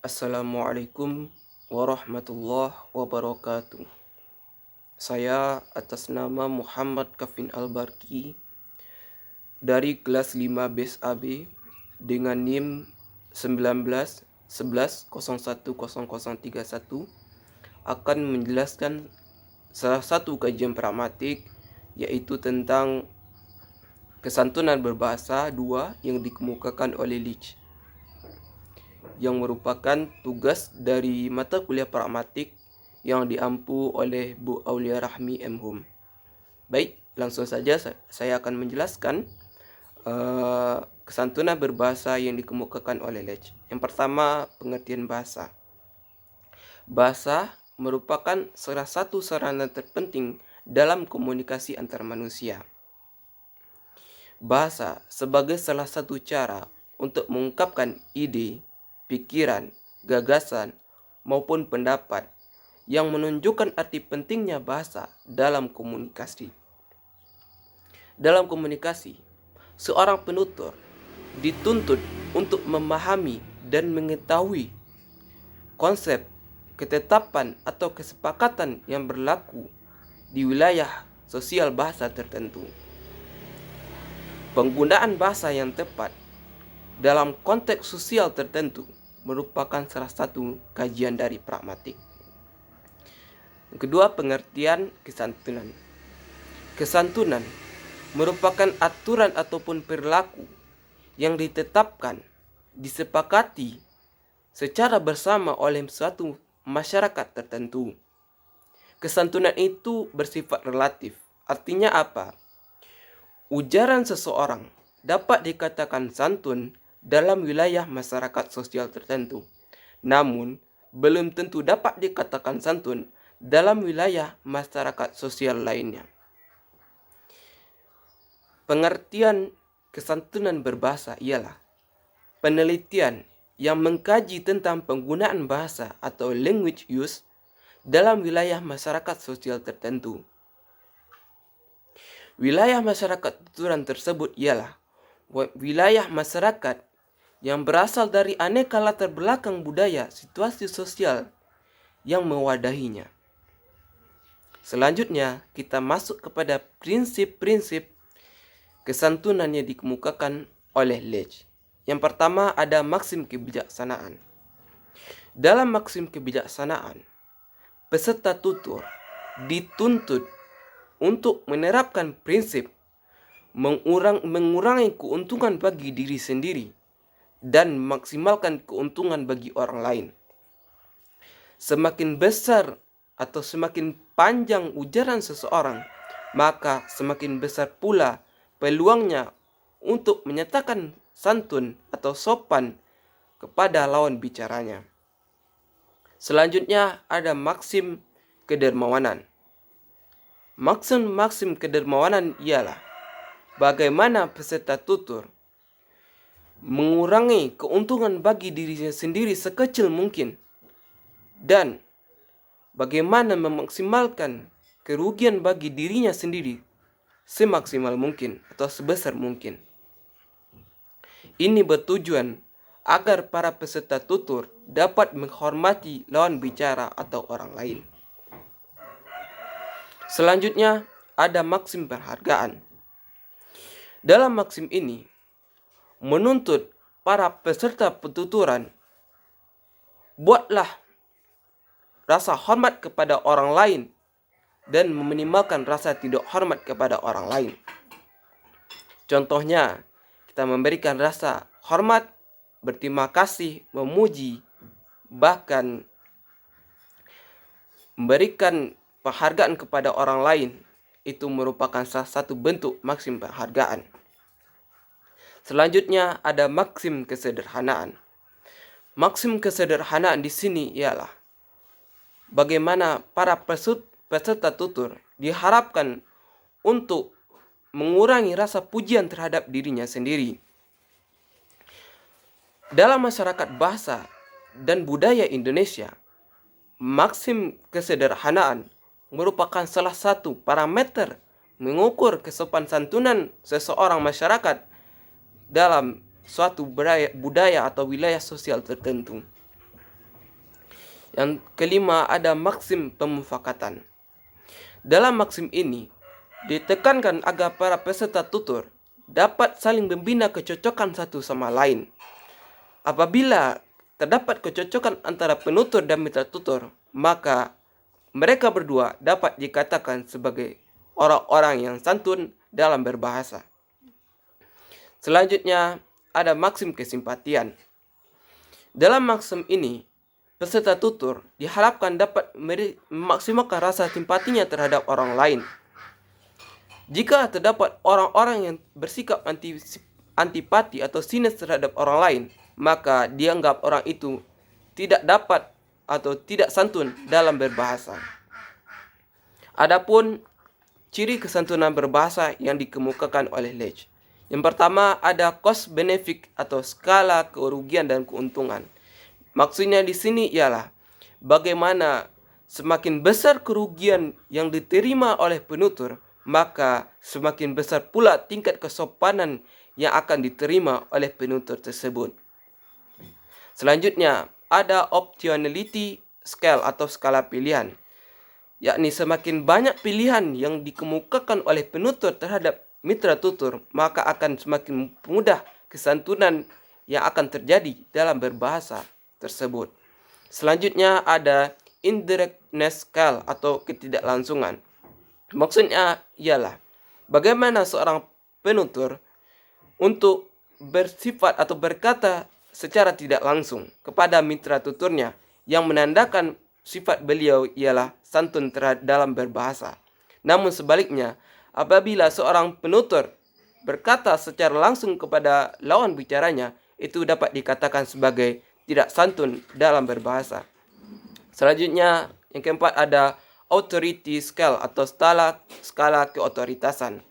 Assalamualaikum warahmatullahi wabarakatuh. Saya atas nama Muhammad Kafin Albarki dari kelas 5 BES AB dengan NIM 19 11 01 0031 akan menjelaskan salah satu kajian pragmatik yaitu tentang kesantunan berbahasa 2 yang dikemukakan oleh Leach, yang merupakan tugas dari mata kuliah pragmatik yang diampu oleh Bu Aulia Rahmi M.Hum. Baik, langsung saja saya akan menjelaskan kesantunan berbahasa yang dikemukakan oleh Leach. Yang pertama, pengertian bahasa. Bahasa merupakan salah satu sarana terpenting dalam komunikasi antar manusia. Bahasa sebagai salah satu cara untuk mengungkapkan ide, pikiran, gagasan, maupun pendapat yang menunjukkan arti pentingnya bahasa dalam komunikasi. Dalam komunikasi, seorang penutur dituntut untuk memahami dan mengetahui konsep, ketetapan, atau kesepakatan yang berlaku di wilayah sosial bahasa tertentu. Penggunaan bahasa yang tepat dalam konteks sosial tertentu merupakan salah satu kajian dari pragmatik. Yang kedua, pengertian kesantunan. Kesantunan merupakan aturan ataupun perilaku yang ditetapkan, disepakati secara bersama oleh suatu masyarakat tertentu. Kesantunan itu bersifat relatif. Artinya apa? Ujaran seseorang dapat dikatakan santun dalam wilayah masyarakat sosial tertentu, namun belum tentu dapat dikatakan santun dalam wilayah masyarakat sosial lainnya. Pengertian kesantunan berbahasa ialah penelitian yang mengkaji tentang penggunaan bahasa atau language use dalam wilayah masyarakat sosial tertentu. Wilayah masyarakat tuturan tersebut ialah wilayah masyarakat yang berasal dari aneka latar belakang budaya, situasi sosial yang mewadahinya. Selanjutnya, kita masuk kepada prinsip-prinsip kesantunan yang dikemukakan oleh Leach. Yang pertama ada maksim kebijaksanaan. Dalam maksim kebijaksanaan, peserta tutur dituntut untuk menerapkan prinsip mengurangi keuntungan bagi diri sendiri dan memaksimalkan keuntungan bagi orang lain. Semakin besar atau semakin panjang ujaran seseorang, maka semakin besar pula peluangnya untuk menyatakan santun atau sopan kepada lawan bicaranya. Selanjutnya ada maksim kedermawanan. Maksim kedermawanan ialah bagaimana peserta tutur mengurangi keuntungan bagi dirinya sendiri sekecil mungkin dan bagaimana memaksimalkan kerugian bagi dirinya sendiri semaksimal mungkin atau sebesar mungkin. Ini bertujuan agar para peserta tutur dapat menghormati lawan bicara atau orang lain. Selanjutnya ada maksim penghargaan. Dalam maksim ini menuntut para peserta penuturan buatlah rasa hormat kepada orang lain dan meminimalkan rasa tidak hormat kepada orang lain. Contohnya, kita memberikan rasa hormat, berterima kasih, memuji, bahkan memberikan penghargaan kepada orang lain. Itu merupakan salah satu bentuk maksim penghargaan. Selanjutnya ada maksim kesederhanaan. Maksim kesederhanaan di sini ialah bagaimana para peserta tutur diharapkan untuk mengurangi rasa pujian terhadap dirinya sendiri. Dalam masyarakat bahasa dan budaya Indonesia, maksim kesederhanaan merupakan salah satu parameter mengukur kesopan santunan seseorang masyarakat dalam suatu budaya atau wilayah sosial tertentu. Yang kelima, ada maksim pemufakatan. Dalam maksim ini, ditekankan agar para peserta tutur dapat saling membina kecocokan satu sama lain. Apabila terdapat kecocokan antara penutur dan mitra tutur, maka mereka berdua dapat dikatakan sebagai orang-orang yang santun dalam berbahasa. Selanjutnya, ada maksim kesimpatian. Dalam maksim ini, peserta tutur diharapkan dapat memaksimalkan rasa simpatinya terhadap orang lain. Jika terdapat orang-orang yang bersikap antipati atau sinis terhadap orang lain, maka dianggap orang itu tidak dapat atau tidak santun dalam berbahasa. Adapun ciri kesantunan berbahasa yang dikemukakan oleh Leach. Yang pertama, ada cost benefit atau skala kerugian dan keuntungan. Maksudnya di sini ialah bagaimana semakin besar kerugian yang diterima oleh penutur, maka semakin besar pula tingkat kesopanan yang akan diterima oleh penutur tersebut. Selanjutnya, ada optionality scale atau skala pilihan, yakni semakin banyak pilihan yang dikemukakan oleh penutur terhadap mitra tutur, maka akan semakin mudah kesantunan yang akan terjadi dalam berbahasa tersebut. Selanjutnya ada indirectness scale atau ketidaklangsungan. Maksudnya ialah bagaimana seorang penutur untuk bersifat atau berkata secara tidak langsung kepada mitra tuturnya, yang menandakan sifat beliau ialah santun dalam berbahasa. Namun sebaliknya, apabila seorang penutur berkata secara langsung kepada lawan bicaranya, itu dapat dikatakan sebagai tidak santun dalam berbahasa. Selanjutnya, yang keempat ada authority scale atau skala keotoritasan.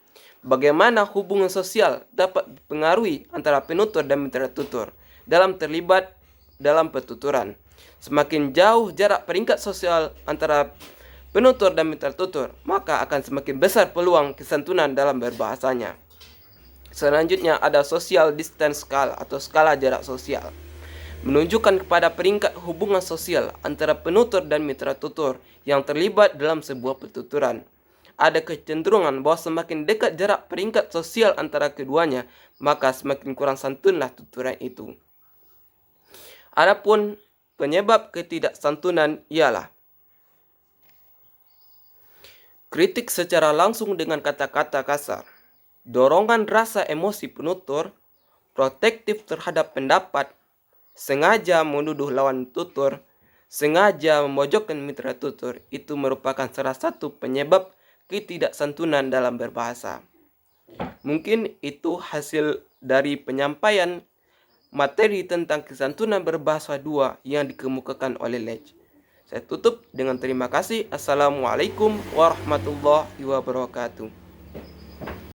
Bagaimana hubungan sosial dapat dipengaruhi antara penutur dan mitra tutur dalam terlibat dalam petuturan. Semakin jauh jarak peringkat sosial antara penutur dan mitra tutur, maka akan semakin besar peluang kesantunan dalam berbahasanya. Selanjutnya ada social distance scale atau skala jarak sosial. Menunjukkan kepada peringkat hubungan sosial antara penutur dan mitra tutur yang terlibat dalam sebuah petuturan. Ada kecenderungan bahwa semakin dekat jarak peringkat sosial antara keduanya, maka semakin kurang santunlah tuturan itu. Adapun penyebab ketidaksantunan ialah kritik secara langsung dengan kata-kata kasar, dorongan rasa emosi penutur, protektif terhadap pendapat, sengaja menuduh lawan tutur, sengaja memojokkan mitra tutur. Itu merupakan salah satu penyebab ketidaksantunan dalam berbahasa. Mungkin itu hasil dari penyampaian materi tentang kesantunan berbahasa 2 yang dikemukakan oleh Leach. Saya tutup dengan terima kasih. Assalamualaikum warahmatullahi wabarakatuh.